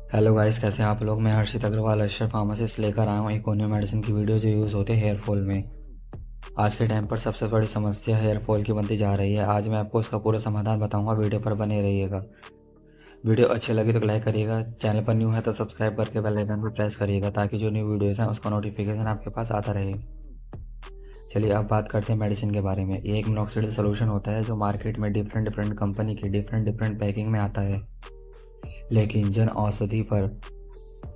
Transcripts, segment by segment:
Hello guys, कैसे हैं आप लोग। मैं हर्षित अग्रवाल अशरफ फार्मासिस्ट लेकर आया हूँ एक होम्यो मेडिसिन की वीडियो जो यूज़ होते हैं हेयर फॉल में। आज के टाइम पर सबसे बड़ी समस्या हेयर फॉल की बनती जा रही है। आज मैं आपको इसका पूरा समाधान बताऊंगा, वीडियो पर बने रहिएगा। वीडियो अच्छी लगी तो लाइक करिएगा, चैनल पर न्यू है तो सब्सक्राइब करके बेल आइकन पर प्रेस करिएगा ताकि जो न्यू वीडियोज़ हैं उसका नोटिफिकेशन आपके पास आता रहे। चलिए अब बात करते हैं मेडिसिन के बारे में। ये एक मिनॉक्सिडिल सोल्यूशन होता है जो मार्केट में डिफरेंट कंपनी की डिफरेंट पैकिंग में आता है, लेकिन जन औषधि पर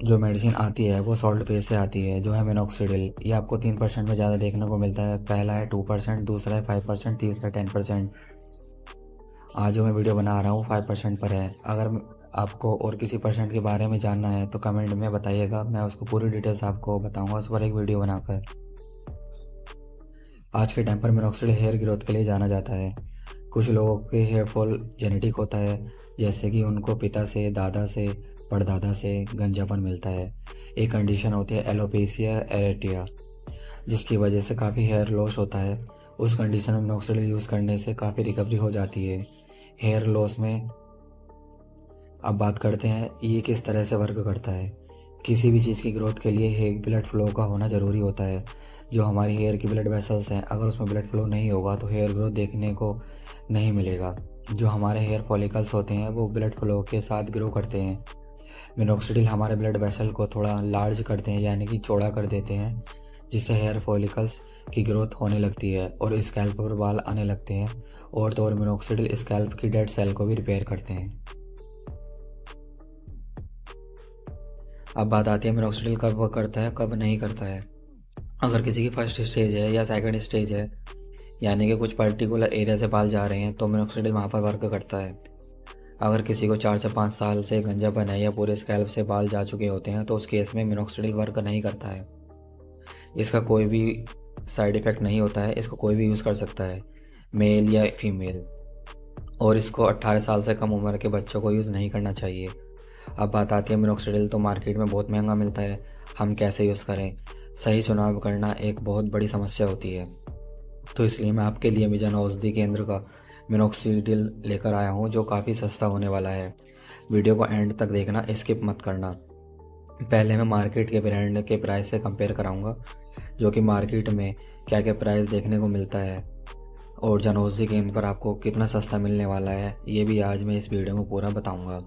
जो मेडिसिन आती है वो सॉल्ट बेस से आती है, जो है मिनॉक्सिडिल। ये आपको 3% में ज़्यादा देखने को मिलता है। पहला है 2%, दूसरा है 5%, तीसरा 10%। आज जो मैं वीडियो बना रहा हूँ 5% पर है। अगर आपको और किसी परसेंट के बारे में जानना है तो कमेंट में बताइएगा, मैं उसको पूरी डिटेल्स आपको बताऊँगा उस पर एक वीडियो बनाकर। आज के टाइम पर मिनॉक्सिडिल हेयर ग्रोथ के लिए जाना जाता है। कुछ लोगों के हेयर फॉल जेनेटिक होता है, जैसे कि उनको पिता से, दादा से, परदादा से गंजापन मिलता है। एक कंडीशन होती है एलोपेशिया एरेटिया, जिसकी वजह से काफ़ी हेयर लॉस होता है। उस कंडीशन में मिनॉक्सिडिल यूज़ करने से काफ़ी रिकवरी हो जाती है हेयर लॉस में। अब बात करते हैं ये किस तरह से वर्क करता है। किसी भी चीज़ की ग्रोथ के लिए हेयर ब्लड फ्लो का होना ज़रूरी होता है। जो हमारी हेयर की ब्लड वेसल्स हैं, अगर उसमें ब्लड फ्लो नहीं होगा तो हेयर ग्रोथ देखने को नहीं मिलेगा। जो हमारे हेयर फॉलिकल्स होते हैं वो ब्लड फ्लो के साथ ग्रो करते हैं। मिनॉक्सिडिल हमारे ब्लड वेसल को थोड़ा लार्ज करते हैं, यानी कि चौड़ा कर देते हैं, जिससे हेयर फॉलिकल्स की ग्रोथ होने लगती है और स्कैल्प पर बाल आने लगते हैं। और तो और मिनॉक्सिडिल स्कैल्प की डेड सेल को भी रिपेयर करते हैं। अब बात आती है मिनॉक्सिडिल कब वर्क करता है कब नहीं करता है। अगर किसी की फर्स्ट स्टेज है या सेकंड स्टेज है, यानी कि कुछ पर्टिकुलर एरिया से बाल जा रहे हैं, तो मिनॉक्सिडिल वहाँ पर वर्क करता है। अगर किसी को 4 से 5 साल से गंजापन है या पूरे स्कैल्प से बाल जा चुके होते हैं तो उस केस में मिनॉक्सिडिल वर्क नहीं करता है। इसका कोई भी साइड इफ़ेक्ट नहीं होता है, इसको कोई भी यूज़ कर सकता है, मेल या फीमेल। और इसको 18 साल से कम उम्र के बच्चों को यूज़ नहीं करना चाहिए। अब बात आती है मिनॉक्सिडिल तो मार्केट में बहुत महंगा मिलता है, हम कैसे यूज़ करें। सही चुनाव करना एक बहुत बड़ी समस्या होती है, तो इसलिए मैं आपके लिए जन औषधि केंद्र का मिनॉक्सिडिल लेकर आया हूँ जो काफ़ी सस्ता होने वाला है। वीडियो को एंड तक देखना, स्किप मत करना। पहले मैं मार्केट के ब्रांड के प्राइस से कंपेयर कराऊंगा, जो कि मार्केट में क्या क्या प्राइस देखने को मिलता है और जन औषधि केंद्र पर आपको कितना सस्ता मिलने वाला है, ये भी आज मैं इस वीडियो में पूरा बताऊंगा।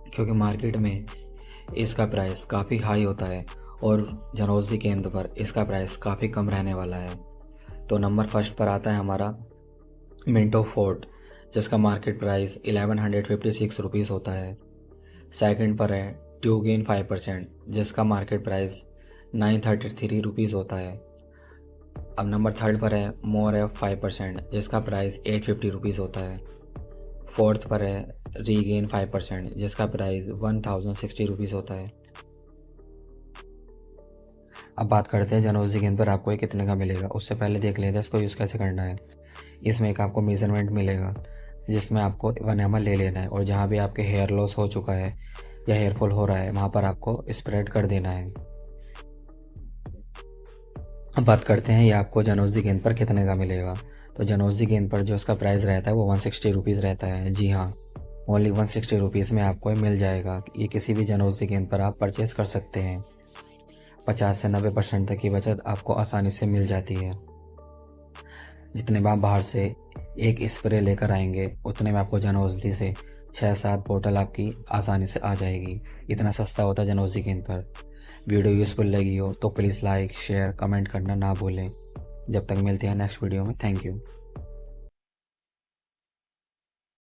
क्योंकि मार्केट में इसका प्राइस काफ़ी हाई होता है और जन औषधि केंद्र पर इसका प्राइस काफ़ी कम रहने वाला है। तो नंबर फर्स्ट पर आता है हमारा मिंटो फोर्ट, जिसका मार्केट प्राइस 1156 रुपीज़ होता है। सेकंड पर है ट्यूगेन 5%, जिसका मार्केट प्राइस 933 रुपीज़ होता है। अब नंबर थर्ड पर है मोर एफ 5%, जिसका प्राइस 850 रुपीज़ होता है। फोर्थ पर है रीगेन 5%, जिसका प्राइस 1060 रुपीज़ होता है। अब बात करते हैं जन औषधि केंद्र पर आपको ये कितने का मिलेगा। उससे पहले देख लेते हैं इसको यूज़ कैसे करना है। इसमें एक आपको मेजरमेंट मिलेगा, जिसमें आपको 1 ml ले लेना है और जहाँ भी आपके हेयर लॉस हो चुका है या हेयर फॉल हो रहा है वहाँ पर आपको स्प्रेड कर देना है। अब बात करते हैं ये आपको जन औषधि केंद्र पर कितने का मिलेगा। तो जन औषधि केंद्र पर जो इसका प्राइस रहता है वो 160 रुपीज़ रहता है। जी हाँ, ओनली 160 रुपीज़ में आपको ये मिल जाएगा। ये किसी भी जन औषधि केंद्र पर आप परचेज़ कर सकते हैं। 50 से 90% तक की बचत आपको आसानी से मिल जाती है। जितने में आप बाहर से एक स्प्रे लेकर आएंगे उतने में आपको जन औषधि से 6-7 बोतल आपकी आसानी से आ जाएगी। इतना सस्ता होता है जन औषधि केंद्र पर। वीडियो यूज़फुल लगी हो तो प्लीज़ लाइक शेयर कमेंट करना ना भूलें। जब तक मिलते हैं नेक्स्ट वीडियो में, थैंक यू।